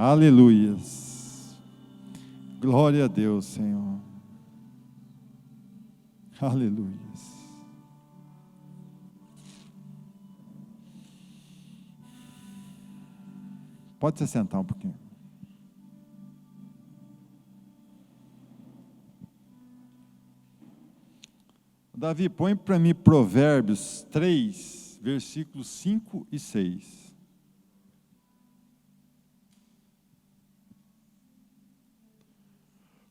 Aleluias. Glória a Deus, Senhor. Aleluias. Pode se sentar um pouquinho. Davi, põe para mim Provérbios 3, versículos 5 e 6.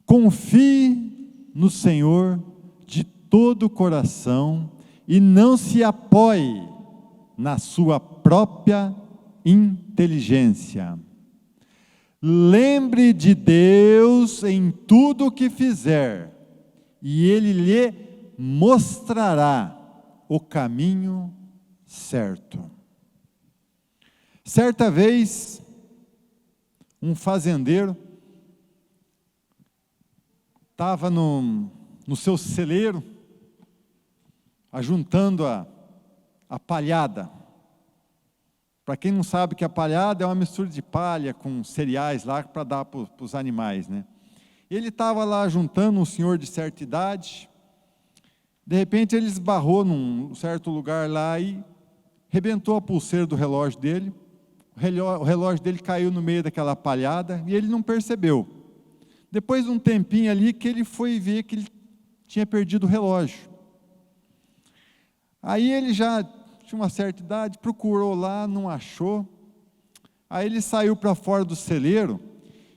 Confie no Senhor de todo o coração e não se apoie na sua própria inteligência. Lembre de Deus em tudo o que fizer, e Ele lhe mostrará o caminho certo. Certa vez, um fazendeiro estava no seu celeiro, ajuntando a palhada. Para quem não sabe que a palhada é uma mistura de palha com cereais lá para dar para os animais, né? Ele estava lá juntando, um senhor de certa idade. De repente ele esbarrou num certo lugar lá e rebentou a pulseira do relógio dele. O relógio dele caiu no meio daquela palhada e ele não percebeu. Depois de um tempinho ali que ele foi ver que ele tinha perdido o relógio. Aí ele já tinha uma certa idade, procurou lá, não achou. Aí ele saiu para fora do celeiro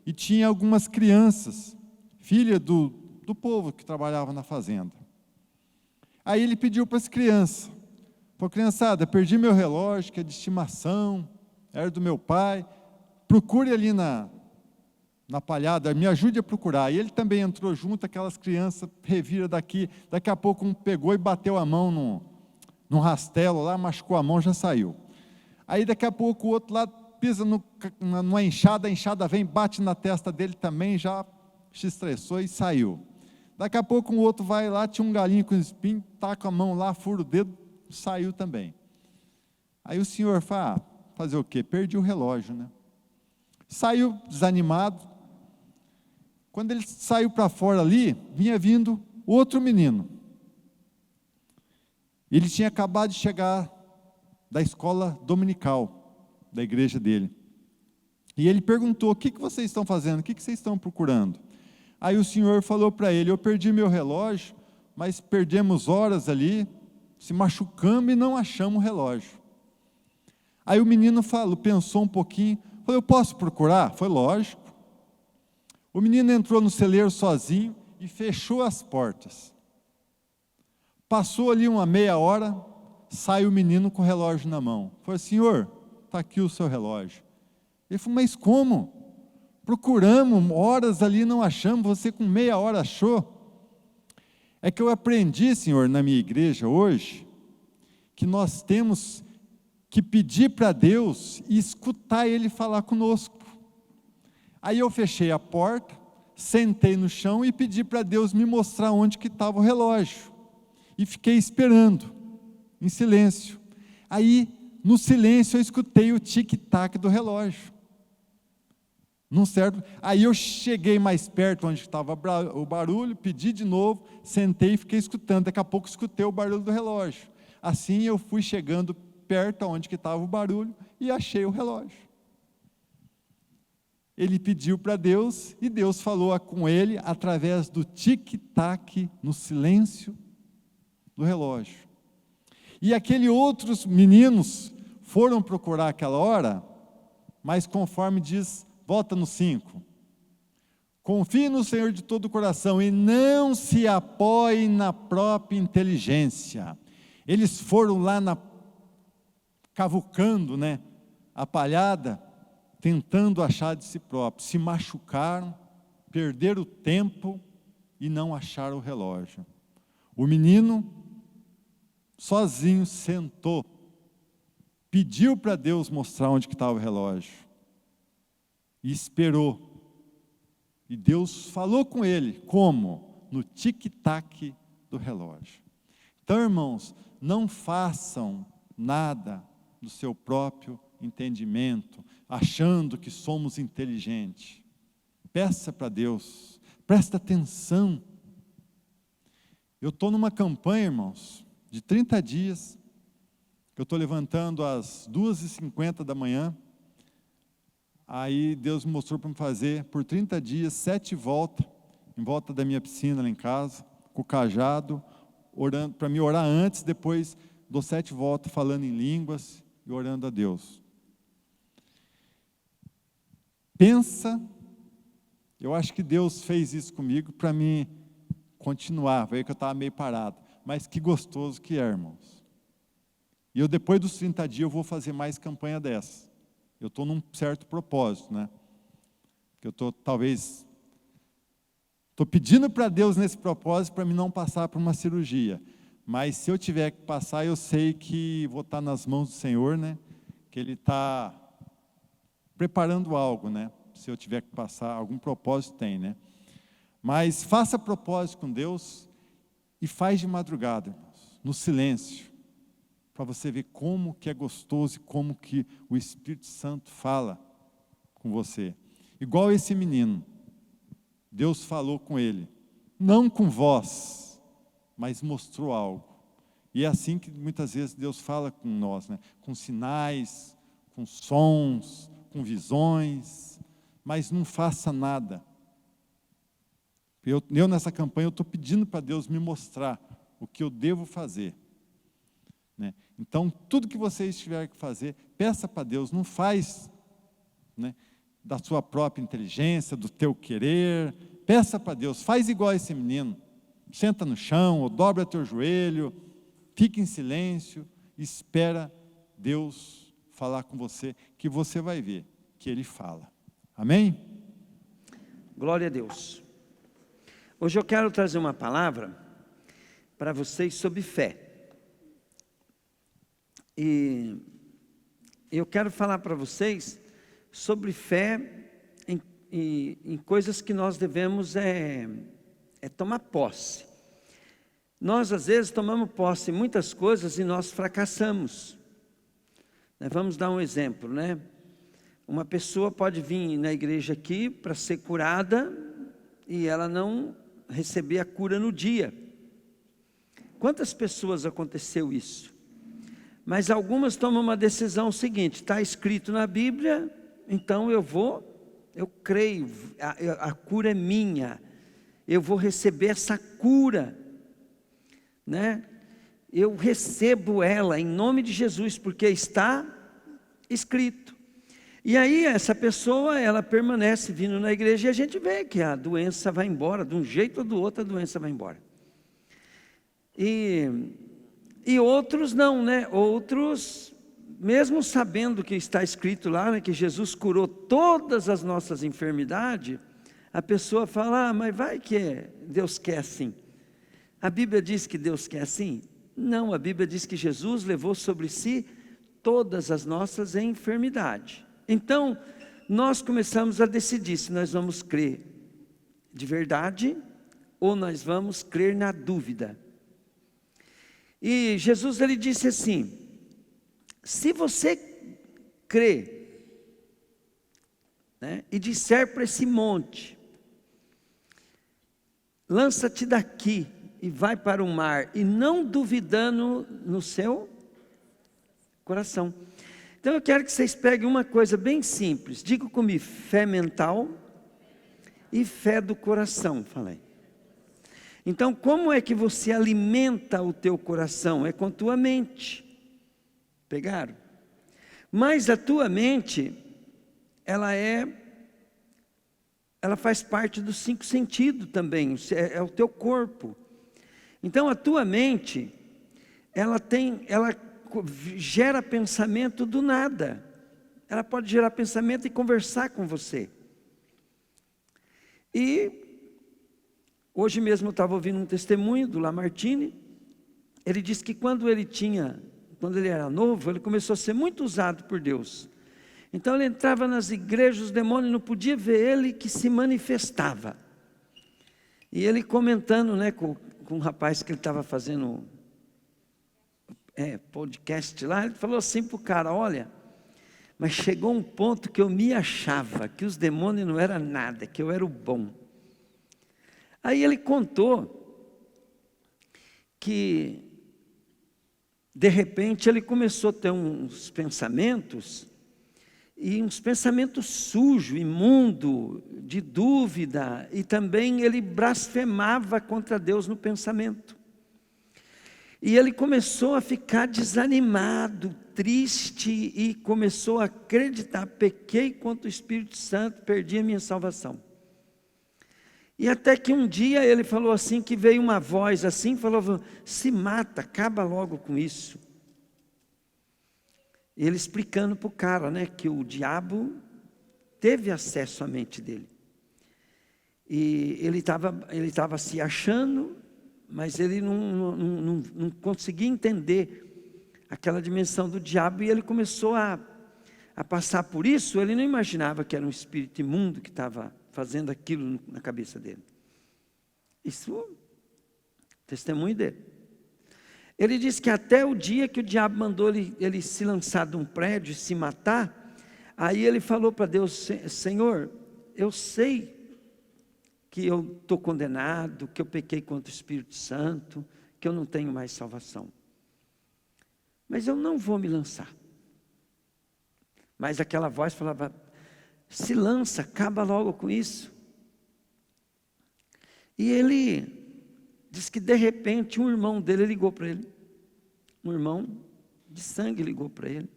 e tinha algumas crianças, filha do povo que trabalhava na fazenda. Aí ele pediu para as crianças, falou: criançada, perdi meu relógio, que é de estimação, era do meu pai, procure ali na palhada, me ajude a procurar. E ele também entrou junto, aquelas crianças, revira daqui a pouco um pegou e bateu a mão num rastelo lá, machucou a mão, já saiu. Aí daqui a pouco o outro lá pisa numa enxada, a enxada vem, bate na testa dele também, já se estressou e saiu. Daqui a pouco um outro vai lá, tinha um galinho com espinho, taca a mão lá, fura o dedo, saiu também. Aí o senhor fala: fazer o quê? Perdi o relógio, né? Saiu desanimado. Quando ele saiu para fora ali, vinha vindo outro menino. Ele tinha acabado de chegar da escola dominical, da igreja dele. E ele perguntou: o que vocês estão fazendo? O que vocês estão procurando? Aí o senhor falou para ele: eu perdi meu relógio, mas perdemos horas ali, se machucamos e não achamos o relógio. Aí o menino pensou um pouquinho, falou: eu posso procurar? Foi lógico. O menino entrou no celeiro sozinho e fechou as portas. Passou ali uma meia hora, sai o menino com o relógio na mão. Falou: senhor, está aqui o seu relógio. Ele falou: mas como? Procuramos horas ali, não achamos, você com meia hora achou? É que eu aprendi, senhor, na minha igreja hoje, que nós temos que pedir para Deus e escutar Ele falar conosco. Aí eu fechei a porta, sentei no chão e pedi para Deus me mostrar onde que estava o relógio. E fiquei esperando, em silêncio. Aí, no silêncio, eu escutei o tic-tac do relógio. Não certo? Aí eu cheguei mais perto onde estava o barulho, pedi de novo, sentei e fiquei escutando. Daqui a pouco escutei o barulho do relógio. Assim eu fui chegando perto onde estava o barulho e achei o relógio. Ele pediu para Deus e Deus falou com ele através do tic-tac no silêncio do relógio. E aqueles outros meninos foram procurar aquela hora, mas conforme diz, volta no 5. Confie no Senhor de todo o coração e não se apoie na própria inteligência. Eles foram lá cavucando, a palhada, tentando achar de si próprios. Se machucaram, perderam o tempo e não acharam o relógio. O menino, sozinho, sentou, pediu para Deus mostrar onde que estava o relógio. E esperou. E Deus falou com ele, como? No tic-tac do relógio. Então, irmãos, não façam nada do seu próprio entendimento, achando que somos inteligentes. Peça para Deus, presta atenção. Eu estou numa campanha, irmãos, de 30 dias, que eu estou levantando às 2h50 da manhã, aí Deus me mostrou para me fazer, por 30 dias, 7 voltas, em volta da minha piscina lá em casa, com o cajado, orando, para me orar antes, depois dou 7 voltas falando em línguas e orando a Deus. Pensa, eu acho que Deus fez isso comigo para me continuar, veio que eu estava meio parado, mas que gostoso que é, irmãos. E eu depois dos 30 dias eu vou fazer mais campanha dessa. Eu estou num certo propósito, né? Que eu estou pedindo para Deus nesse propósito para mim não passar por uma cirurgia. Mas se eu tiver que passar, eu sei que vou estar nas mãos do Senhor, né? Que Ele está preparando algo, né? Se eu tiver que passar, algum propósito tem, né? Mas faça propósito com Deus e faz de madrugada, irmãos, no silêncio, para você ver como que é gostoso e como que o Espírito Santo fala com você. Igual esse menino, Deus falou com ele, não com voz, mas mostrou algo. E é assim que muitas vezes Deus fala com nós, né? Com sinais, com sons, com visões, mas não faça nada. Eu nessa campanha, eu estou pedindo para Deus me mostrar o que eu devo fazer. Né? Então, tudo que vocês tiverem que fazer, peça para Deus, não faz, né, da sua própria inteligência, do teu querer, peça para Deus, faz igual esse menino, senta no chão, ou dobra teu joelho, fica em silêncio, espera Deus falar com você, que você vai ver que Ele fala. Amém? Glória a Deus. Hoje eu quero trazer uma palavra para vocês sobre fé. E eu quero falar para vocês sobre fé em coisas que nós devemos tomar posse. Nós às vezes tomamos posse em muitas coisas e nós fracassamos. Vamos dar um exemplo, né? Uma pessoa pode vir na igreja aqui para ser curada e ela não receber a cura no dia. Quantas pessoas aconteceu isso? Mas algumas tomam uma decisão seguinte, está escrito na Bíblia, então eu creio, a cura é minha, eu vou receber essa cura, né? Eu recebo ela em nome de Jesus, porque está escrito. E aí essa pessoa, ela permanece vindo na igreja e a gente vê que a doença vai embora, de um jeito ou do outro a doença vai embora. E outros não, né? Outros, mesmo sabendo que está escrito lá, né, que Jesus curou todas as nossas enfermidades, a pessoa fala, mas vai que Deus quer assim. A Bíblia diz que Deus quer assim? Não, a Bíblia diz que Jesus levou sobre si todas as nossas enfermidades. Então, nós começamos a decidir se nós vamos crer de verdade ou nós vamos crer na dúvida. E Jesus, ele disse assim, se você crer, né, e disser para esse monte, lança-te daqui e vai para o mar, e não duvidando no seu coração. Então eu quero que vocês peguem uma coisa bem simples, diga comigo, fé mental e fé do coração, falei. Então como é que você alimenta o teu coração? É com a tua mente, pegaram? Mas a tua mente, ela faz parte dos 5 sentidos também, é o teu corpo. Então a tua mente, ela gera pensamento do nada. Ela pode gerar pensamento e conversar com você. E hoje mesmo eu estava ouvindo um testemunho do Lamartine. Ele disse que quando ele era novo, ele começou a ser muito usado por Deus. Então ele entrava nas igrejas, os demônios não podiam ver ele, que se manifestava. E ele comentando, né, com um rapaz que ele estava fazendo podcast lá, ele falou assim para o cara, olha, Mas chegou um ponto que eu me achava que os demônios não eram nada, que eu era o bom. Aí ele contou que, de repente, ele começou a ter uns pensamentos, e uns pensamentos sujos, imundo, de dúvida, e também ele blasfemava contra Deus no pensamento. E ele começou a ficar desanimado, triste, e começou a acreditar: pequei contra o Espírito Santo, perdi a minha salvação. E até que um dia ele falou assim, que veio uma voz assim, falou: se mata, acaba logo com isso. Ele explicando para o cara, né, que o diabo teve acesso à mente dele. E ele estava se achando, mas ele não conseguia entender aquela dimensão do diabo, e ele começou a passar por isso. Ele não imaginava que era um espírito imundo que estava fazendo aquilo na cabeça dele. Isso, testemunho dele. Ele disse que até o dia que o diabo mandou ele se lançar de um prédio e se matar, aí ele falou para Deus: Senhor, eu sei que eu estou condenado, que eu pequei contra o Espírito Santo, que eu não tenho mais salvação. Mas eu não vou me lançar. Mas aquela voz falava: se lança, acaba logo com isso. E ele diz que de repente um irmão dele ligou para ele. Um irmão de sangue ligou para ele.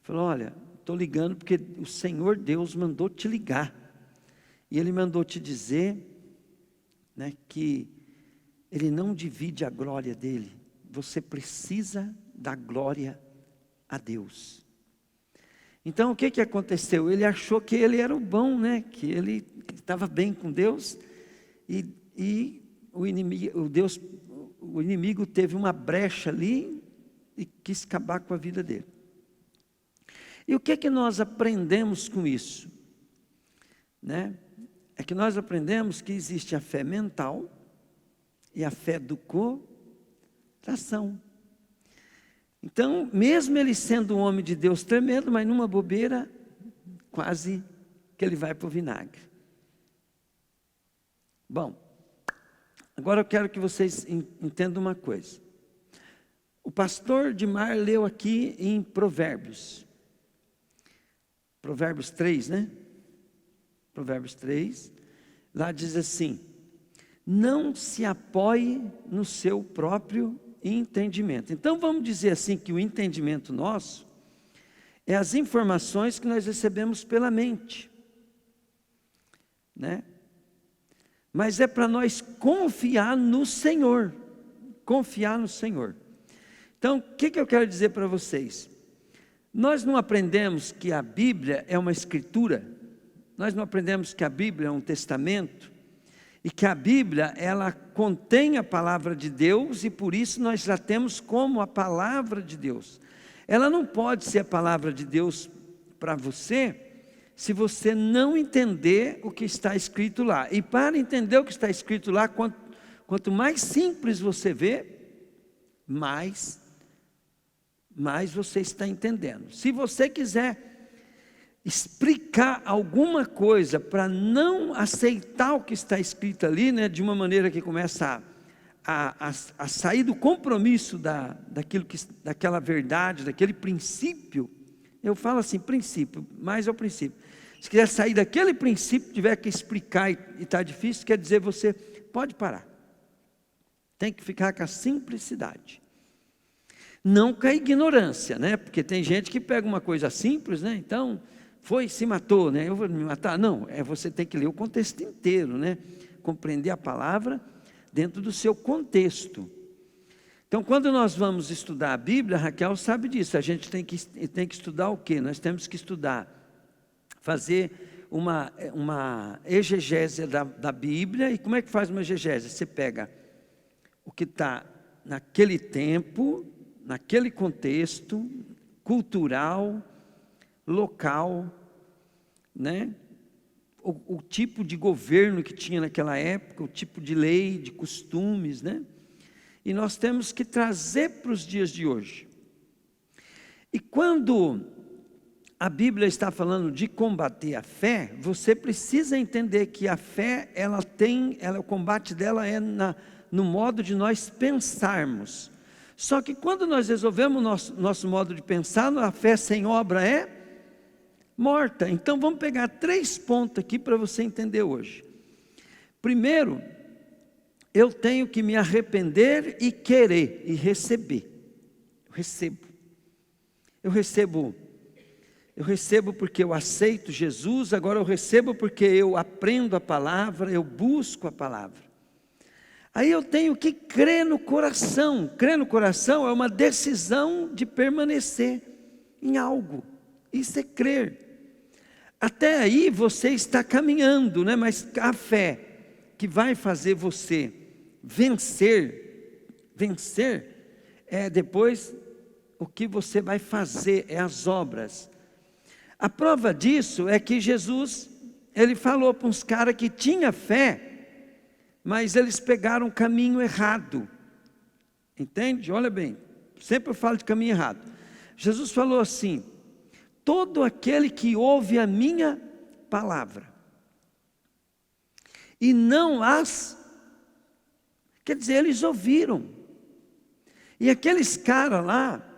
Falou: olha, estou ligando porque o Senhor Deus mandou te ligar. E ele mandou te dizer, né, que ele não divide a glória dele. Você precisa dar glória a Deus. Então o que aconteceu? Ele achou que ele era o bom, né? Que ele estava bem com Deus, e o inimigo teve uma brecha ali e quis acabar com a vida dele. E o que nós aprendemos com isso? Né? É que nós aprendemos que existe a fé mental e a fé do coração. Então, mesmo ele sendo um homem de Deus tremendo, mas numa bobeira, quase que ele vai para o vinagre. Bom, agora eu quero que vocês entendam uma coisa. O pastor Dimar leu aqui em Provérbios. Provérbios 3, né? Provérbios 3. Lá diz assim: não se apoie no seu próprio entendimento. Então vamos dizer assim que o entendimento nosso é as informações que nós recebemos pela mente, né? Mas é para nós confiar no Senhor. Confiar no Senhor. Então, o que eu quero dizer para vocês? Nós não aprendemos que a Bíblia é uma escritura. Nós não aprendemos que a Bíblia é um testamento. E que a Bíblia, ela contém a palavra de Deus, e por isso nós já temos como a palavra de Deus. Ela não pode ser a palavra de Deus para você, se você não entender o que está escrito lá. E para entender o que está escrito lá, quanto mais simples você vê, mais você está entendendo. Se você quiser explicar alguma coisa para não aceitar o que está escrito ali, né, de uma maneira que começa a sair do compromisso daquela verdade, daquele princípio. Eu falo assim, princípio, mas é o princípio. Se quiser sair daquele princípio, tiver que explicar e está difícil, quer dizer, você pode parar. Tem que ficar com a simplicidade. Não com a ignorância, né? Porque tem gente que pega uma coisa simples, né? Então, se matou, né? Eu vou me matar? Não, você tem que ler o contexto inteiro, né? Compreender a palavra dentro do seu contexto. Então, quando nós vamos estudar a Bíblia, Raquel sabe disso, a gente tem que estudar o quê? Nós temos que estudar, fazer uma exegese da Bíblia. E como é que faz uma exegese? Você pega o que está naquele tempo, naquele contexto cultural, local, né? O tipo de governo que tinha naquela época, o tipo de lei, de costumes, né? E nós temos que trazer para os dias de hoje. E quando a Bíblia está falando de combater a fé, você precisa entender que a fé, o combate dela é no modo de nós pensarmos. Só que quando nós resolvemos nosso modo de pensar, a fé sem obra é morta. Então vamos pegar 3 pontos aqui para você entender hoje. Primeiro, eu tenho que me arrepender e querer e receber. Eu recebo porque eu aceito Jesus, agora eu recebo porque eu aprendo a palavra, eu busco a palavra. Aí eu tenho que crer no coração. Crer no coração é uma decisão de permanecer em algo. Isso é crer. Até aí você está caminhando, né? Mas a fé que vai fazer você vencer é depois o que você vai fazer, é as obras. A prova disso é que Jesus, ele falou para uns caras que tinham fé, mas eles pegaram o caminho errado. Entende? Olha bem, sempre eu falo de caminho errado. Jesus falou assim: todo aquele que ouve a minha palavra e não quer dizer, eles ouviram. E aqueles caras lá,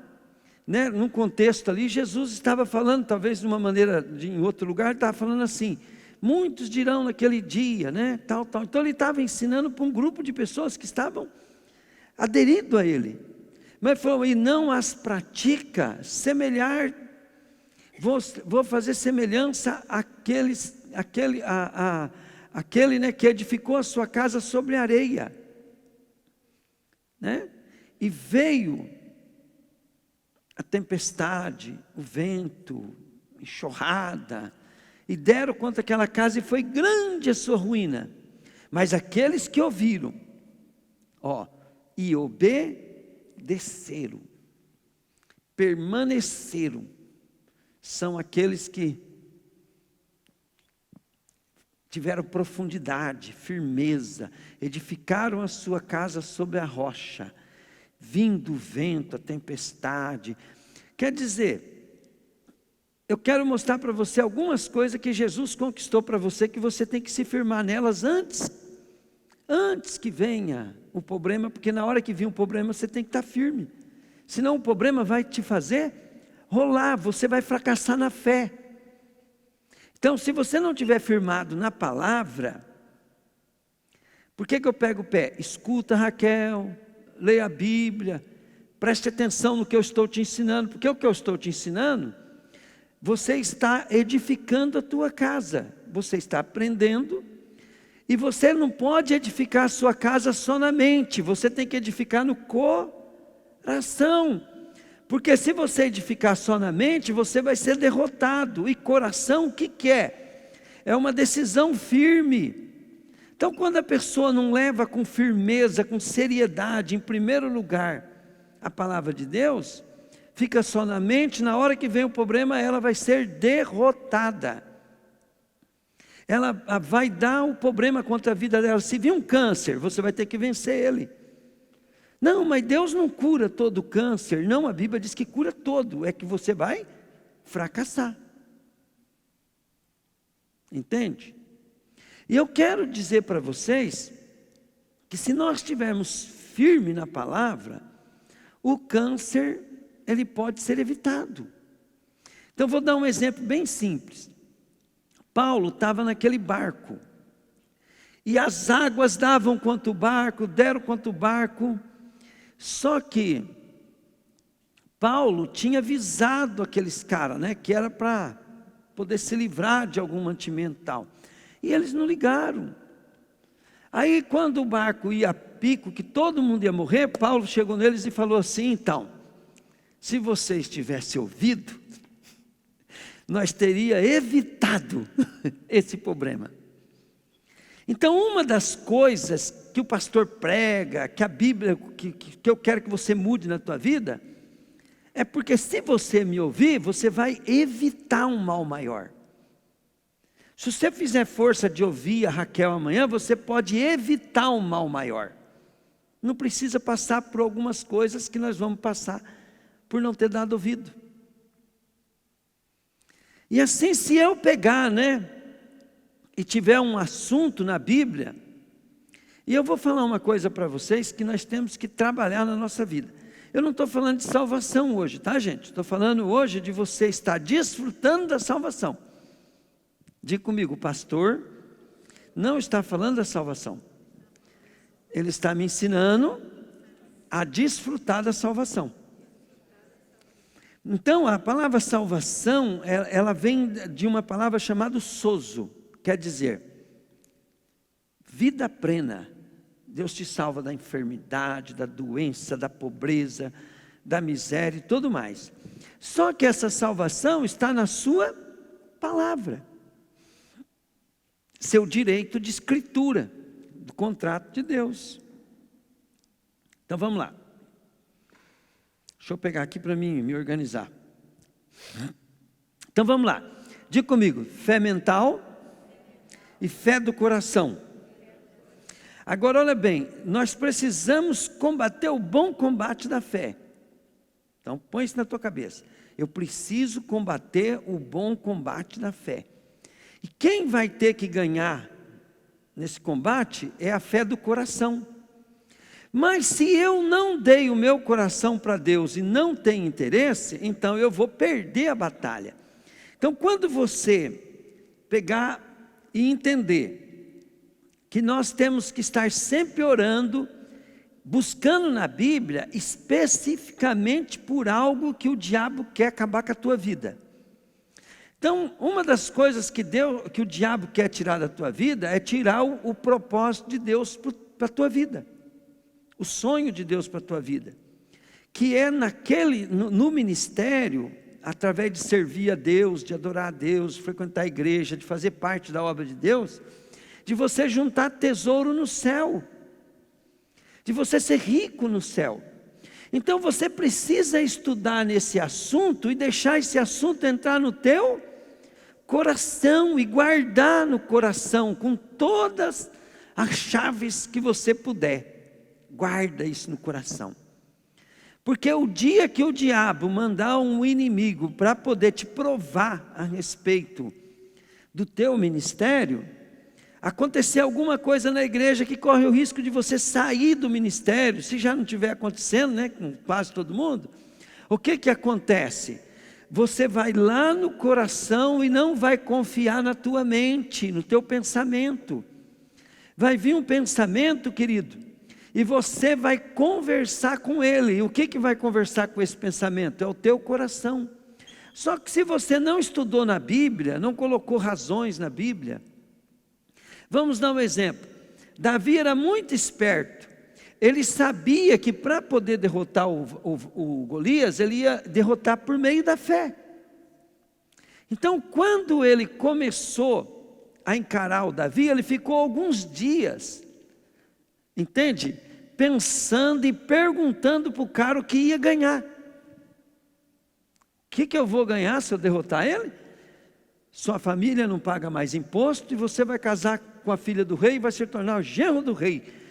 né, num contexto ali, Jesus estava falando, talvez de uma maneira, em outro lugar, estava falando assim: muitos dirão naquele dia, né, tal. Então ele estava ensinando para um grupo de pessoas que estavam aderindo a ele. Mas ele falou: e não as pratica, vou fazer semelhança àquele, né, que edificou a sua casa sobre areia, né? E veio a tempestade, o vento, enxurrada, e deram contra aquela casa, e foi grande a sua ruína. Mas aqueles que ouviram, e obedeceram, permaneceram, são aqueles que tiveram profundidade, firmeza, edificaram a sua casa sobre a rocha, vindo o vento, a tempestade. Quer dizer, eu quero mostrar para você algumas coisas que Jesus conquistou para você, que você tem que se firmar nelas antes que venha o problema, porque na hora que vir um problema você tem que estar firme, senão o problema vai te fazer rolar, você vai fracassar na fé. Então, se você não estiver firmado na palavra, por que eu pego o pé? Escuta, Raquel, leia a Bíblia, preste atenção no que eu estou te ensinando, porque o que eu estou te ensinando, você está edificando a tua casa, você está aprendendo, e você não pode edificar a sua casa só na mente, você tem que edificar no coração, porque se você edificar só na mente, você vai ser derrotado. E coração, o que é? É uma decisão firme. Então, quando a pessoa não leva com firmeza, com seriedade, em primeiro lugar, a palavra de Deus, fica só na mente, na hora que vem o problema, ela vai ser derrotada. Ela vai dar o problema contra a vida dela. Se vir um câncer, você vai ter que vencer ele. Não, mas Deus não cura todo câncer. Não, a Bíblia diz que cura todo. É que você vai fracassar. Entende? E eu quero dizer para vocês que se nós estivermos firmes na palavra, o câncer, ele pode ser evitado. Então vou dar um exemplo bem simples. Paulo estava naquele barco, e as águas davam quanto o barco, deram quanto o barco, só que Paulo tinha avisado aqueles caras, né, que era para poder se livrar de algum mantimento tal, e eles não ligaram. Aí quando o barco ia a pico, que todo mundo ia morrer, Paulo chegou neles e falou assim: então, se vocês tivessem ouvido, nós teríamos evitado esse problema. Então, uma das coisas que o pastor prega, que a Bíblia, que eu quero que você mude na tua vida, é porque se você me ouvir, você vai evitar um mal maior. Se você fizer força de ouvir a Raquel amanhã, você pode evitar um mal maior. Não precisa passar por algumas coisas que nós vamos passar por não ter dado ouvido. E assim, se eu pegar, e tiver um assunto na Bíblia, e eu vou falar uma coisa para vocês que nós temos que trabalhar na nossa vida. Eu não estou falando de salvação hoje, tá, gente? Estou falando hoje de você estar desfrutando da salvação. Diga comigo, o pastor não está falando da salvação. Ele está me ensinando a desfrutar da salvação. Então, a palavra salvação, ela vem de uma palavra chamada sozo, quer dizer, vida plena. Deus te salva da enfermidade, da doença, da pobreza, da miséria e tudo mais. Só que essa salvação está na sua palavra. Seu direito de escritura, do contrato de Deus. Então vamos lá. Deixa eu pegar aqui para mim, me organizar. Então vamos lá. Diga comigo, fé mental e fé do coração. Agora olha bem, nós precisamos combater o bom combate da fé. Então põe isso na tua cabeça. Eu preciso combater o bom combate da fé. E quem vai ter que ganhar nesse combate é a fé do coração. Mas se eu não dei o meu coração para Deus e não tenho interesse, então eu vou perder a batalha. Então quando você pegar e entender que nós temos que estar sempre orando, buscando na Bíblia especificamente por algo que o diabo quer acabar com a tua vida. Então, uma das coisas que o diabo quer tirar da tua vida é tirar o propósito de Deus para a tua vida. O sonho de Deus para a tua vida. Que é no ministério, através de servir a Deus, de adorar a Deus, de frequentar a igreja, de fazer parte da obra de Deus, de você juntar tesouro no céu. De você ser rico no céu. Então você precisa estudar nesse assunto e deixar esse assunto entrar no teu coração e guardar no coração com todas as chaves que você puder. Guarda isso no coração. Porque o dia que o diabo mandar um inimigo para poder te provar a respeito do teu ministério, acontecer alguma coisa na igreja que corre o risco de você sair do ministério, se já não estiver acontecendo, com quase todo mundo, o que acontece? Você vai lá no coração e não vai confiar na tua mente, no teu pensamento. Vai vir um pensamento, querido, e você vai conversar com ele. E o que vai conversar com esse pensamento? É o teu coração. Só que se você não estudou na Bíblia, não colocou razões na Bíblia, vamos dar um exemplo. Davi era muito esperto. Ele sabia que para poder derrotar o Golias, ele ia derrotar por meio da fé. Então, quando ele começou a encarar o Davi, ele ficou alguns dias, entende? Pensando e perguntando para o cara o que ia ganhar. O que eu vou ganhar se eu derrotar ele? Sua família não paga mais imposto e você vai casar com a filha do rei e vai se tornar o genro do rei.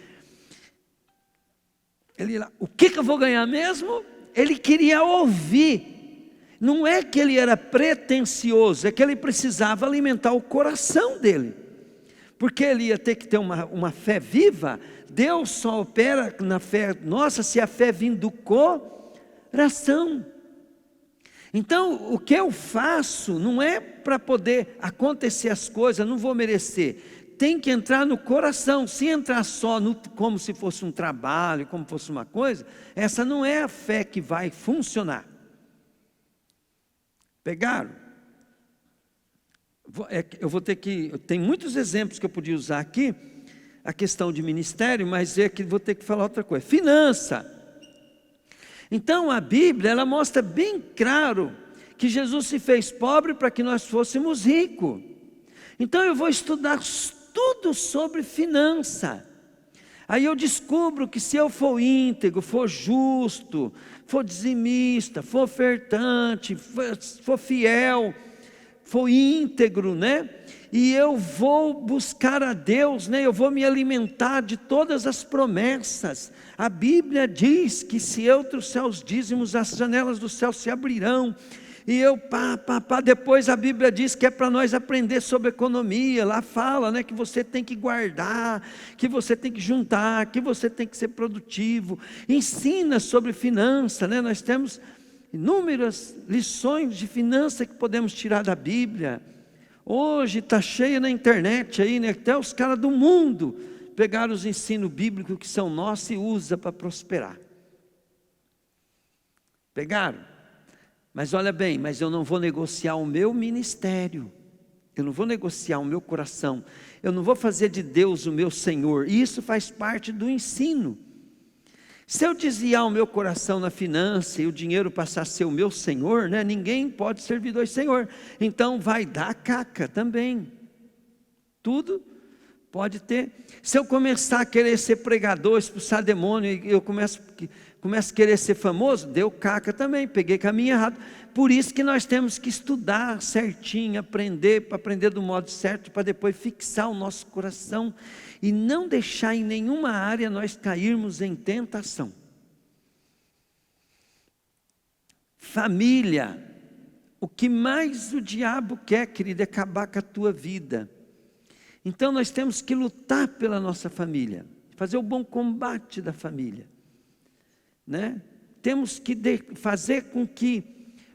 Ele lá, o que eu vou ganhar mesmo? Ele queria ouvir. Não é que ele era pretensioso, é que ele precisava alimentar o coração dele. Porque ele ia ter que ter uma fé viva. Deus só opera na fé nossa se a fé vir do coração. Então, o que eu faço não é para poder acontecer as coisas, não vou merecer. Tem que entrar no coração. Se entrar só como se fosse um trabalho, como fosse uma coisa, essa não é a fé que vai funcionar. Pegaram? Tem muitos exemplos que eu podia usar aqui, a questão de ministério, mas é que vou ter que falar outra coisa. Finança. Então a Bíblia, ela mostra bem claro que Jesus se fez pobre para que nós fôssemos ricos. Então eu vou estudar tudo sobre finança. Aí eu descubro que se eu for íntegro, for justo, for dizimista, for ofertante, for fiel, for íntegro, e eu vou buscar a Deus, eu vou me alimentar de todas as promessas. A Bíblia diz que se eu trouxer os dízimos, as janelas do céu se abrirão, E eu, depois a Bíblia diz que é para nós aprender sobre economia. Lá fala, né, que você tem que guardar, que você tem que juntar, que você tem que ser produtivo. Ensina sobre finança, né? Nós temos inúmeras lições de finança que podemos tirar da Bíblia. Hoje está cheio na internet aí, né? Até os caras do mundo pegaram os ensinos bíblicos que são nossos e usam para prosperar. Pegaram? Mas olha bem, mas eu não vou negociar o meu ministério, eu não vou negociar o meu coração, eu não vou fazer de Deus o meu Senhor. E isso faz parte do ensino. Se eu desviar o meu coração na finança e o dinheiro passar a ser o meu Senhor, né, ninguém pode servir dois senhores. Então vai dar caca também. Tudo pode ter. Se eu começar a querer ser pregador, expulsar demônio, e eu começo a querer ser famoso, deu caca também, peguei caminho errado. Por isso que nós temos que estudar certinho, aprender, para aprender do modo certo, para depois fixar o nosso coração e não deixar em nenhuma área nós cairmos em tentação. Família, o que mais o diabo quer, querido, é acabar com a tua vida. Então nós temos que lutar pela nossa família, fazer o bom combate da família, né? Temos que fazer com que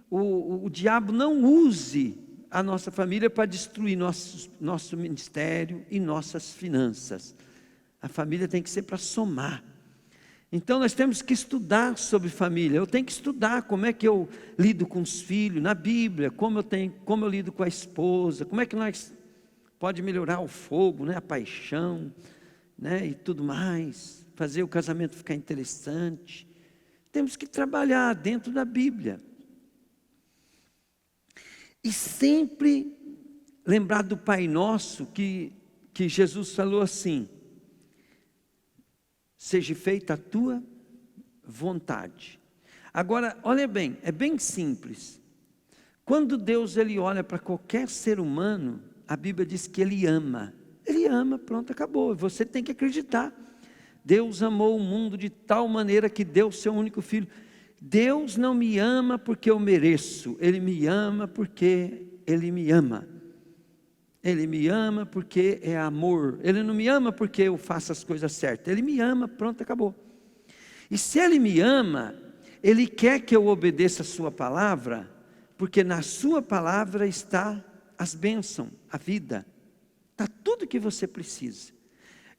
o diabo não use a nossa família para destruir nosso ministério e nossas finanças. A família tem que ser para somar. Então nós temos que estudar sobre família. Eu tenho que estudar como é que eu lido com os filhos na Bíblia, como eu lido com a esposa, como é que nós pode melhorar o fogo, né, a paixão, né, e tudo mais, fazer o casamento ficar interessante. Temos que trabalhar dentro da Bíblia. E sempre lembrar do Pai Nosso, que Jesus falou assim: seja feita a tua vontade. Agora, olha bem, é bem simples. Quando Deus ele olha para qualquer ser humano, a Bíblia diz que Ele ama. Ele ama, pronto, acabou. Você tem que acreditar. Deus amou o mundo de tal maneira que deu o seu único filho. Deus não me ama porque eu mereço. Ele me ama porque Ele me ama. Ele me ama porque é amor. Ele não me ama porque eu faço as coisas certas. Ele me ama, pronto, acabou. E se Ele me ama, Ele quer que eu obedeça a sua palavra, porque na sua palavra está as bênçãos, a vida, está tudo que você precisa.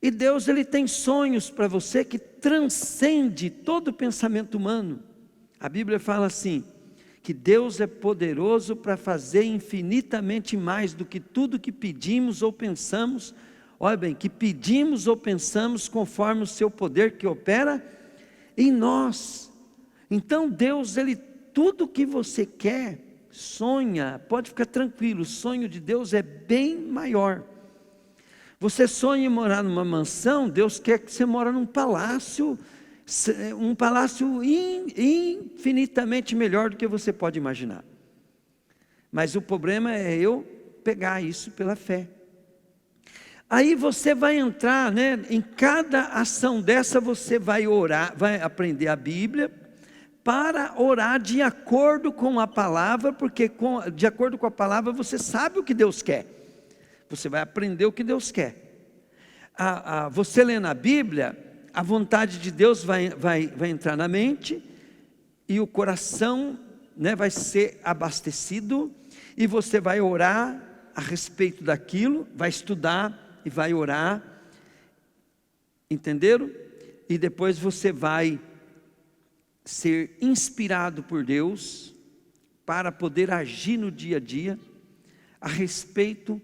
E Deus ele tem sonhos para você que transcende todo pensamento humano. A Bíblia fala assim, que Deus é poderoso para fazer infinitamente mais do que tudo que pedimos ou pensamos. Olha bem, que pedimos ou pensamos conforme o seu poder que opera em nós. Então Deus, ele, tudo que você quer, sonha, pode ficar tranquilo, o sonho de Deus é bem maior. Você sonha em morar numa mansão, Deus quer que você mora num palácio, infinitamente melhor do que você pode imaginar. Mas o problema é eu pegar isso pela fé. Aí você vai entrar, né, em cada ação dessa você vai orar, vai aprender a Bíblia, para orar de acordo com a palavra, porque de acordo com a palavra você sabe o que Deus quer. Você vai aprender o que Deus quer. Você lê na Bíblia, a vontade de Deus vai entrar na mente, e o coração, né, vai ser abastecido, e você vai orar a respeito daquilo, vai estudar e vai orar, entenderam? E depois você vai ser inspirado por Deus para poder agir no dia a dia a respeito.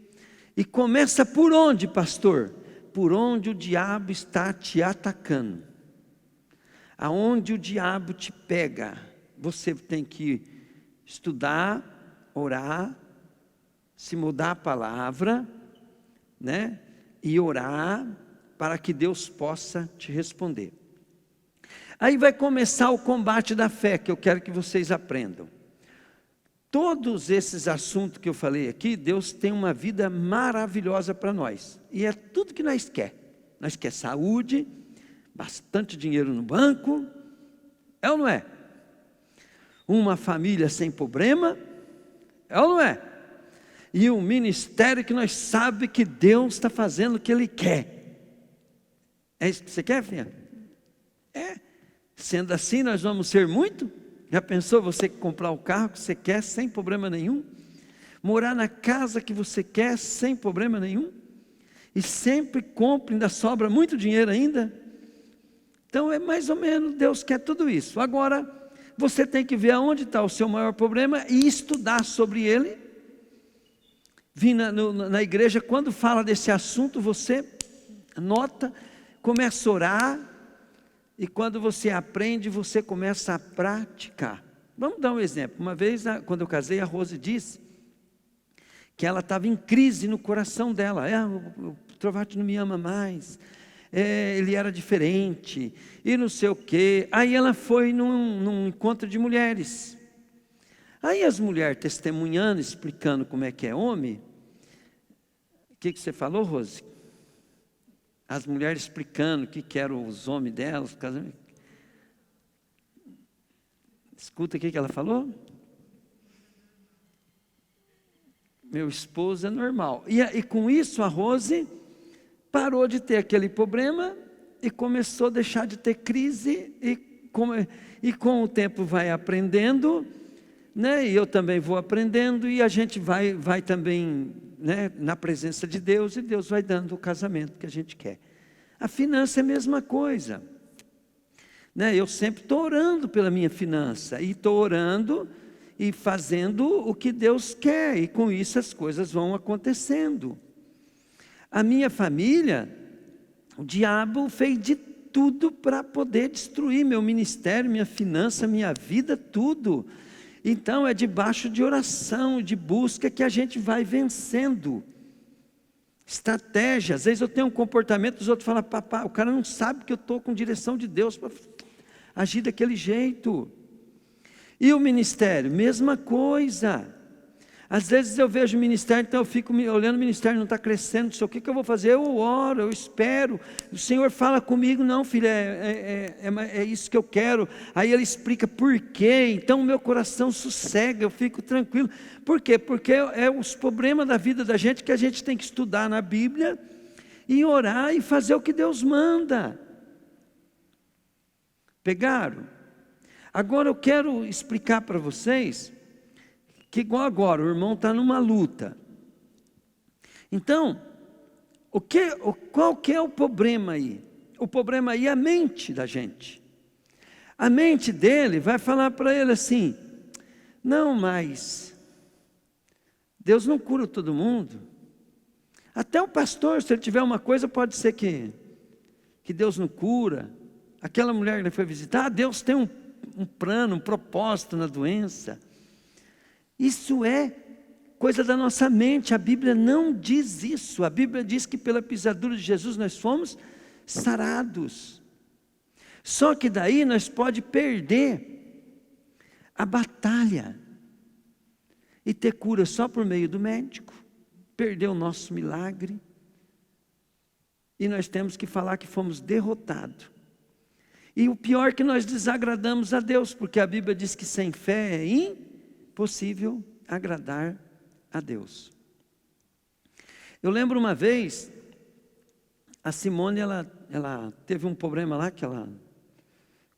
E começa por onde, pastor? Por onde o diabo está te atacando. Aonde o diabo te pega, você tem que estudar, orar, se mudar a palavra, né? E orar para que Deus possa te responder. Aí vai começar o combate da fé, que eu quero que vocês aprendam. Todos esses assuntos que eu falei aqui, Deus tem uma vida maravilhosa para nós. E é tudo que nós quer. Nós quer saúde, bastante dinheiro no banco, é ou não é? Uma família sem problema, É ou não é? E um ministério que nós sabemos que Deus está fazendo o que Ele quer. É isso que você quer, filha? É. Sendo assim, nós vamos ser muito? Já pensou você comprar o carro que você quer sem problema nenhum? Morar na casa que você quer sem problema nenhum? E sempre compra, ainda sobra muito dinheiro ainda? Então é mais ou menos, Deus quer tudo isso. Agora, você tem que ver aonde está o seu maior problema e estudar sobre ele. Vim na igreja, quando fala desse assunto, você anota, começa a orar, e quando você aprende, você começa a praticar. Vamos dar um exemplo. Uma vez, quando eu casei, a Rose disse que ela estava em crise no coração dela. O Trovati não me ama mais, ele era diferente, e não sei o quê. Aí ela foi num encontro de mulheres. Aí as mulheres testemunhando, explicando como é que é homem. O que você falou, Rose? As mulheres explicando o que eram os homens delas. Escuta o que ela falou. Meu esposo é normal. E com isso a Rose parou de ter aquele problema e começou a deixar de ter crise. E com o tempo vai aprendendo, né? E eu também vou aprendendo, e a gente vai também, né, na presença de Deus, e Deus vai dando o casamento que a gente quer. A finança é a mesma coisa, né? Eu sempre estou orando pela minha finança, e estou orando e fazendo o que Deus quer, e com isso as coisas vão acontecendo. A minha família, o diabo fez de tudo para poder destruir meu ministério, minha finança, minha vida, tudo. Então é debaixo de oração, de busca, que a gente vai vencendo. Estratégia. Às vezes eu tenho um comportamento, os outros falam: papá, o cara não sabe que eu estou com direção de Deus para agir daquele jeito. E o ministério, mesma coisa. Às vezes eu vejo o ministério, então eu fico olhando o ministério, não está crescendo, não sei o que eu vou fazer. Eu oro, eu espero, o Senhor fala comigo: não, filho, é isso que eu quero. Aí Ele explica por quê, então o meu coração sossega, eu fico tranquilo. Por quê? Porque é os problemas da vida da gente que a gente tem que estudar na Bíblia, e orar e fazer o que Deus manda. Pegaram? Agora eu quero explicar para vocês que igual agora, o irmão está numa luta. Então, qual que é o problema aí? O problema aí é a mente da gente. A mente dele vai falar para ele assim: não, mas Deus não cura todo mundo. Até o pastor, se ele tiver uma coisa, pode ser que Deus não cura. Aquela mulher que ele foi visitar, Deus tem um plano, um propósito na doença. Isso é coisa da nossa mente. A Bíblia não diz isso. A Bíblia diz que pela pisadura de Jesus nós fomos sarados. Só que daí nós pode perder a batalha e ter cura só por meio do médico, perder o nosso milagre, e nós temos que falar que fomos derrotados. E o pior é que nós desagradamos a Deus, porque a Bíblia diz que sem fé é impossível agradar a Deus. Eu lembro uma vez, a Simone, ela teve um problema lá, que ela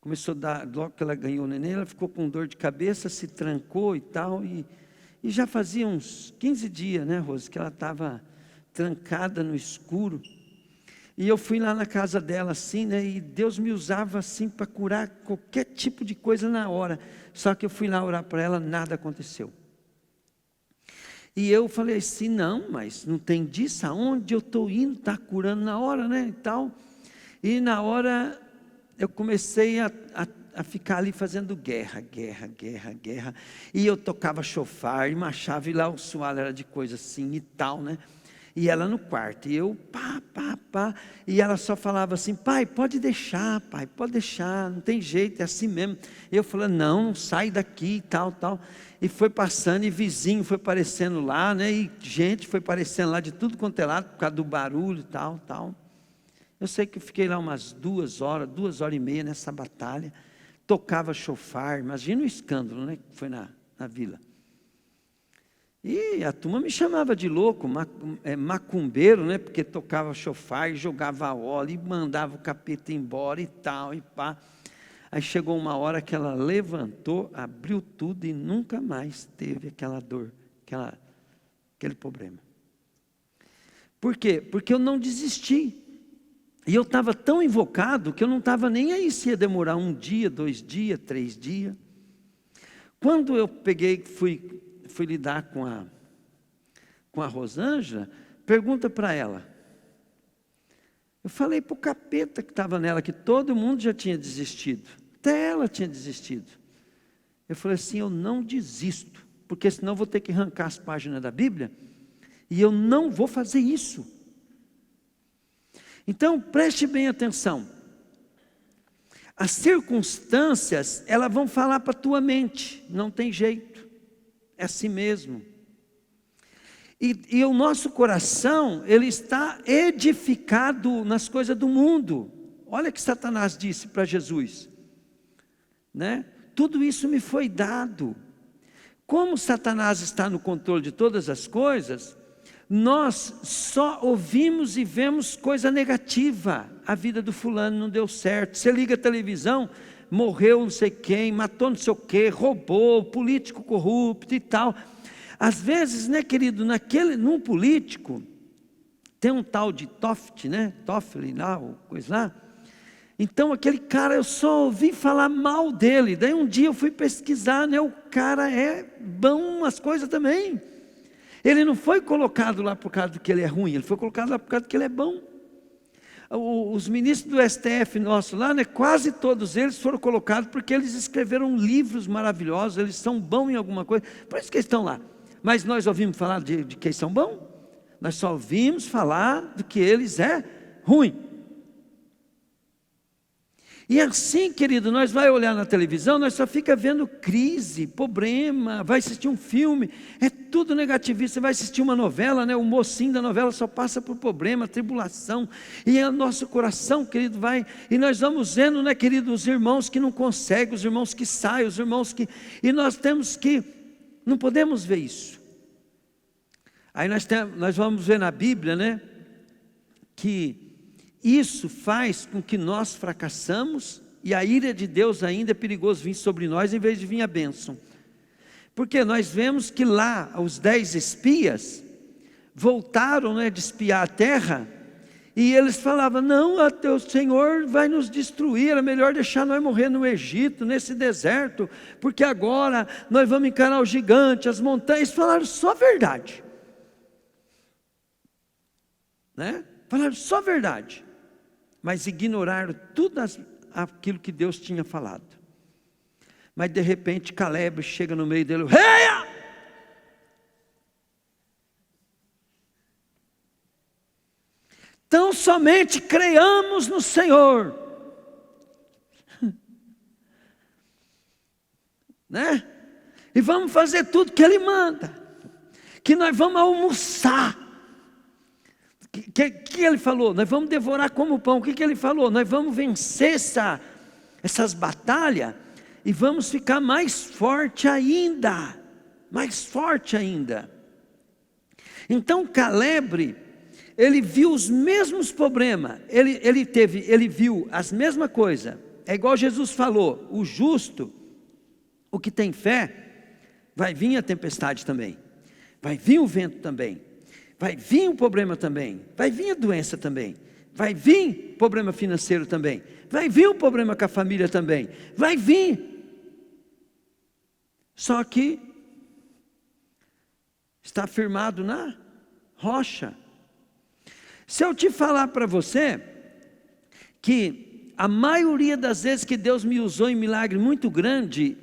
começou a dar, logo que ela ganhou o neném, ela ficou com dor de cabeça, se trancou e tal, e já fazia uns 15 dias, né, Rose, que ela estava trancada no escuro. E eu fui lá na casa dela assim, né, e Deus me usava assim para curar qualquer tipo de coisa na hora. Só que eu fui lá orar para ela, nada aconteceu. E eu falei assim: não, mas não tem disso, aonde eu estou indo, está curando na hora, né, e tal. E na hora eu comecei a ficar ali fazendo guerra. E eu tocava chofar e marchava, e lá o suado era de coisa assim e tal, né. E ela no quarto, e eu pá, e ela só falava assim: pai, pode deixar, não tem jeito, é assim mesmo. E eu falando: não, sai daqui e tal. E foi passando, e vizinho foi aparecendo lá, né, e gente foi aparecendo lá de tudo quanto é lado, por causa do barulho e tal. Eu sei que eu fiquei lá umas 2 horas, 2h30 nessa batalha, tocava chofar, imagina o escândalo, né, que foi na vila. E a turma me chamava de louco, macumbeiro, né? Porque tocava chofar e jogava óleo e mandava o capeta embora e tal, e pá. Aí chegou uma hora que ela levantou, abriu tudo e nunca mais teve aquela dor, aquele problema. Por quê? Porque eu não desisti. E eu estava tão invocado que eu não estava nem aí se ia demorar 1 dia, 2 dias, 3 dias. Quando eu fui lidar com a Rosângela, pergunta para ela. Eu falei para o capeta que estava nela, que todo mundo já tinha desistido. Até ela tinha desistido. Eu falei assim, eu não desisto, porque senão eu vou ter que arrancar as páginas da Bíblia, e eu não vou fazer isso. Então, preste bem atenção. As circunstâncias, elas vão falar para a tua mente, não tem jeito, é assim mesmo. E o nosso coração, ele está edificado nas coisas do mundo. Olha o que Satanás disse para Jesus, né? Tudo isso me foi dado. Como Satanás está no controle de todas as coisas, nós só ouvimos e vemos coisa negativa. A vida do fulano não deu certo. Você liga a televisão, morreu não sei quem, matou não sei o quê, roubou, político corrupto e tal. Às vezes, né, querido, num político, tem um tal de Toffoli, né? Toffoli lá, coisa lá. Então, aquele cara, eu só ouvi falar mal dele. Daí um dia eu fui pesquisar, né? O cara é bom umas coisas também. Ele não foi colocado lá por causa de que ele é ruim, ele foi colocado lá por causa de que ele é bom. Os ministros do STF nosso lá, né, quase todos eles foram colocados porque eles escreveram livros maravilhosos, eles são bons em alguma coisa, por isso que eles estão lá. Mas nós ouvimos falar de que eles são bons? Nós só ouvimos falar de que eles é ruim. E assim, querido, nós vai olhar na televisão, nós só fica vendo crise, problema, vai assistir um filme, é tudo negativista. Você vai assistir uma novela, né? O mocinho da novela só passa por problema, tribulação, e o nosso coração, querido, vai, e nós vamos vendo, né, querido, os irmãos que não conseguem, os irmãos que saem, os irmãos que, e nós temos que, não podemos ver isso. Aí nós vamos ver na Bíblia, né, que isso faz com que nós fracassamos, e a ira de Deus ainda é perigoso vir sobre nós, em vez de vir a bênção. Porque nós vemos que lá, os 10 espias, voltaram, né, de espiar a terra, e eles falavam, não, o Senhor vai nos destruir, era melhor deixar nós morrer no Egito, nesse deserto, porque agora nós vamos encarar o gigante, as montanhas. Falaram só a verdade, né? Falaram só a verdade, mas ignoraram tudo aquilo que Deus tinha falado. Mas de repente Caleb chega no meio dele, reia! Então somente creiamos no Senhor, né? E vamos fazer tudo que Ele manda, que nós vamos almoçar. Que ele falou? Nós vamos devorar como pão. O que ele falou? Nós vamos vencer essas batalhas e vamos ficar mais forte ainda. Mais forte ainda. Então Caleb, ele viu os mesmos problemas. Ele viu as mesmas coisas. É igual Jesus falou: o justo, o que tem fé, vai vir a tempestade também. Vai vir o vento também. Vai vir o problema também, vai vir a doença também, vai vir problema financeiro também, vai vir o problema com a família também, vai vir. Só que está firmado na rocha. Se eu te falar para você que a maioria das vezes que Deus me usou em milagre muito grande,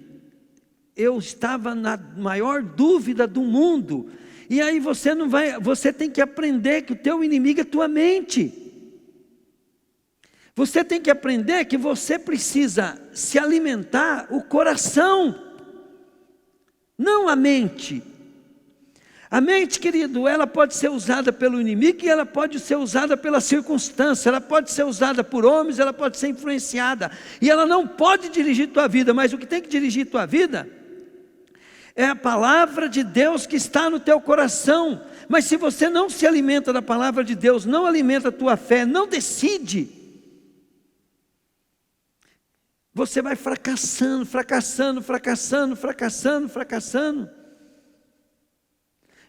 eu estava na maior dúvida do mundo. E aí você tem que aprender que o teu inimigo é tua mente. Você tem que aprender que você precisa se alimentar o coração, não a mente. A mente, querido, ela pode ser usada pelo inimigo e ela pode ser usada pela circunstância, ela pode ser usada por homens, ela pode ser influenciada. E ela não pode dirigir tua vida, mas o que tem que dirigir tua vida É a palavra de Deus que está no teu coração. Mas se você não se alimenta da palavra de Deus, não alimenta a tua fé, não decide, você vai fracassando, fracassando, fracassando, fracassando, fracassando.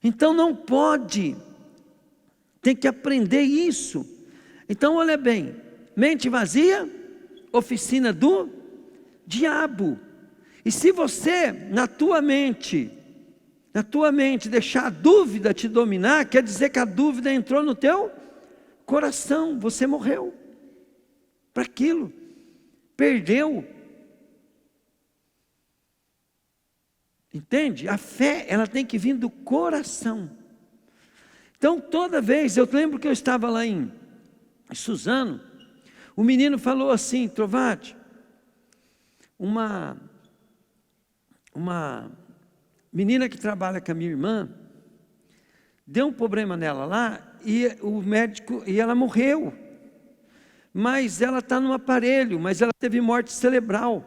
Então não pode, tem que aprender isso. Então olha bem, mente vazia, oficina do diabo. E se você, na tua mente, deixar a dúvida te dominar, quer dizer que a dúvida entrou no teu coração, você morreu para aquilo, perdeu. Entende? A fé, ela tem que vir do coração. Então, toda vez, eu lembro que eu estava lá em Suzano, o menino falou assim: Trovati, uma menina que trabalha com a minha irmã, deu um problema nela lá, e o médico, e ela morreu, mas ela está no aparelho, mas ela teve morte cerebral,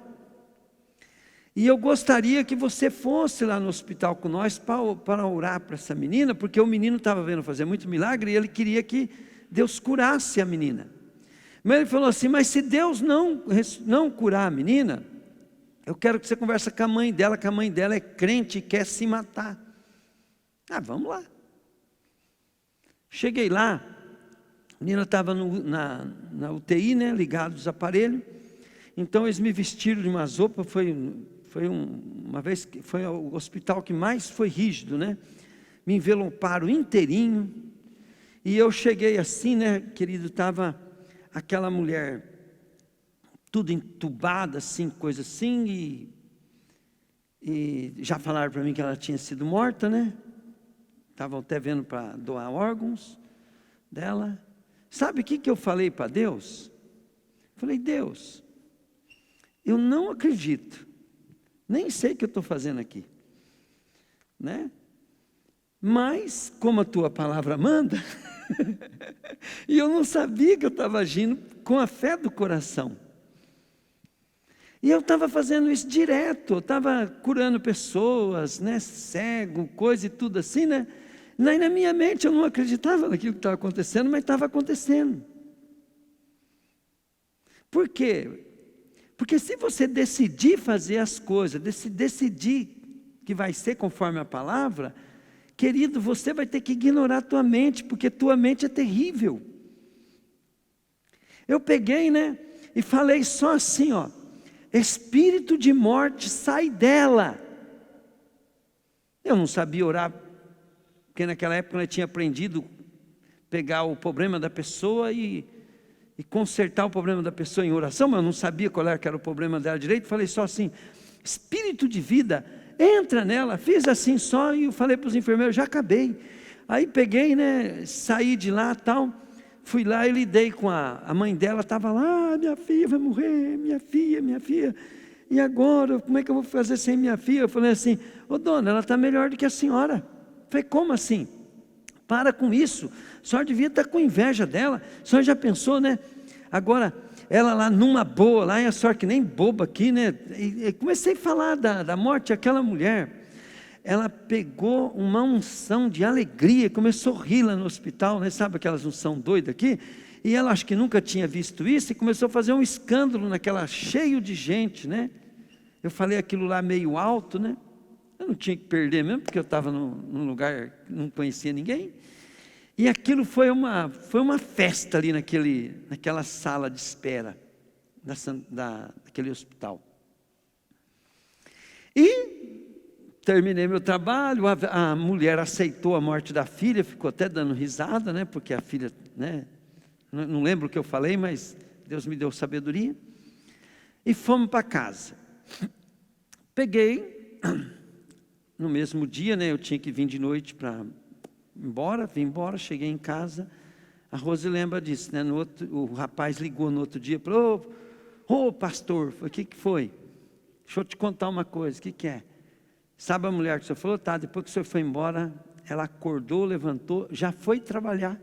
e eu gostaria que você fosse lá no hospital com nós, para orar para essa menina, porque o menino estava vendo fazer muito milagre, e ele queria que Deus curasse a menina, mas ele falou assim: mas se Deus não curar a menina, eu quero que você converse com a mãe dela, que a mãe dela é crente e quer se matar. Vamos lá. Cheguei lá, a menina estava na UTI, né, ligado aos aparelhos. Então eles me vestiram de uma roupa, foi uma vez que foi o hospital que mais foi rígido, né? Me enveloparam inteirinho. E eu cheguei assim, né, querido, estava aquela mulher tudo entubada, assim, coisa assim, e já falaram para mim que ela tinha sido morta, né? Estavam até vendo para doar órgãos dela. Sabe o que eu falei para Deus? Falei: Deus, eu não acredito, nem sei o que eu estou fazendo aqui, né? Mas, como a tua palavra manda, e eu não sabia que eu estava agindo com a fé do coração. E eu estava fazendo isso direto, eu estava curando pessoas, né, cego, coisa e tudo assim, né? Na minha mente eu não acreditava naquilo que estava acontecendo, mas estava acontecendo. Por quê? Porque se você decidir fazer as coisas, decidir que vai ser conforme a palavra, querido, você vai ter que ignorar a tua mente, porque tua mente é terrível. Eu peguei, né, e falei só assim, ó: espírito de morte, sai dela. Eu não sabia orar, porque naquela época eu tinha aprendido pegar o problema da pessoa e consertar o problema da pessoa em oração, mas eu não sabia qual era o problema dela direito. Falei só assim: espírito de vida, entra nela. Fiz assim só e eu falei para os enfermeiros: já acabei. Aí peguei, né, saí de lá tal. Fui lá e lidei com a mãe dela, estava lá: minha filha vai morrer, minha filha, e agora, como é que eu vou fazer sem minha filha? Eu falei assim: ô dona, ela está melhor do que a senhora. Eu falei: como assim? Para com isso, a senhora devia estar com inveja dela, a senhora já pensou, né? Agora, ela lá numa boa, lá, e a senhora que nem boba aqui, né? E comecei a falar da morte. Aquela mulher, ela pegou uma unção de alegria, começou a rir lá no hospital, né? Sabe aquelas unção doida aqui? E ela acho que nunca tinha visto isso, e começou a fazer um escândalo naquela, cheio de gente, né? Eu falei aquilo lá meio alto, né? Eu não tinha que perder mesmo, porque eu estava num lugar que não conhecia ninguém. E aquilo foi uma festa ali naquela sala de espera daquele hospital. E terminei meu trabalho, a mulher aceitou a morte da filha, ficou até dando risada, né? Porque a filha, né? Não lembro o que eu falei, mas Deus me deu sabedoria. E fomos para casa. Peguei, no mesmo dia, né? Eu tinha que vir de noite para vim embora, cheguei em casa. A Rose lembra disso, né? O rapaz ligou no outro dia, falou: ô pastor, o que foi? Deixa eu te contar uma coisa. O que é? Sabe a mulher que o senhor falou? Tá, depois que o senhor foi embora, ela acordou, levantou, já foi trabalhar.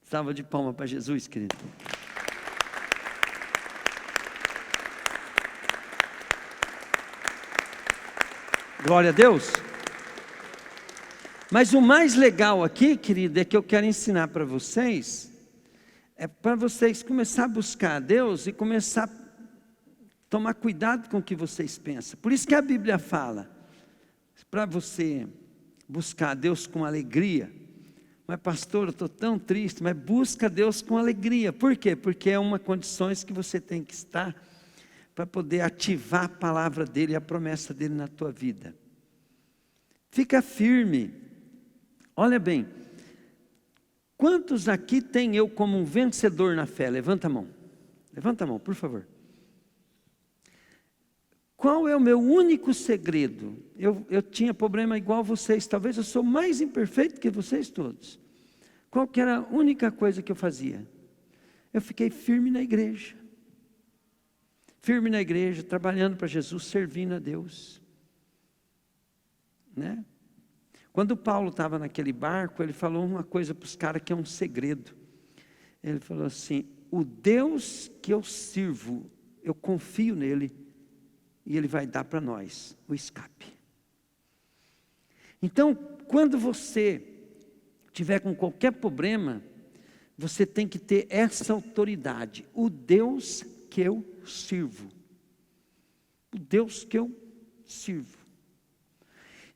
Salva de palma para Jesus, querido. Glória a Deus. Mas o mais legal aqui, querido, é que eu quero ensinar para vocês, é para vocês começar a buscar a Deus e começar a tomar cuidado com o que vocês pensam. Por isso que a Bíblia fala, para você buscar a Deus com alegria. Mas pastor, eu estou tão triste, mas busca a Deus com alegria. Por quê? Porque é uma condições que você tem que estar para poder ativar a palavra dele e a promessa dele na tua vida. Fica firme. Olha bem, quantos aqui tem eu como um vencedor na fé? Levanta a mão, por favor. Qual é o meu único segredo? Eu tinha problema igual vocês, talvez eu sou mais imperfeito que vocês todos. Qual que era a única coisa que eu fazia? Eu fiquei firme na igreja. Firme na igreja, trabalhando para Jesus, servindo a Deus. Né? Quando Paulo estava naquele barco, ele falou uma coisa para os caras que é um segredo. Ele falou assim, o Deus que eu sirvo, eu confio nele, e ele vai dar para nós o escape. Então, quando você tiver com qualquer problema, você tem que ter essa autoridade. O Deus que eu sirvo. O Deus que eu sirvo.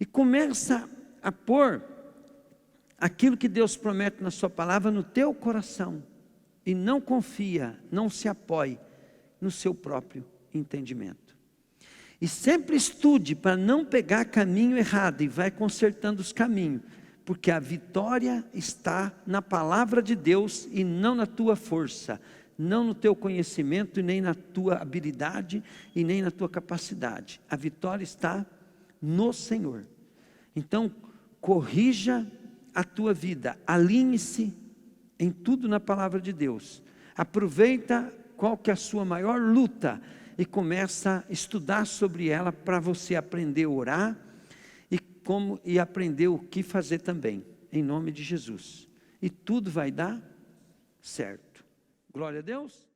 E começa a pôr aquilo que Deus promete na sua palavra no teu coração. E não confia, não se apoie no seu próprio entendimento. E sempre estude para não pegar caminho errado e vai consertando os caminhos. Porque a vitória está na palavra de Deus e não na tua força. Não no teu conhecimento e nem na tua habilidade e nem na tua capacidade. A vitória está no Senhor. Então, corrija a tua vida. Alinhe-se em tudo na palavra de Deus. Aproveita qual que é a sua maior luta e começa a estudar sobre ela para você aprender a orar e aprender o que fazer também, em nome de Jesus. E tudo vai dar certo. Glória a Deus.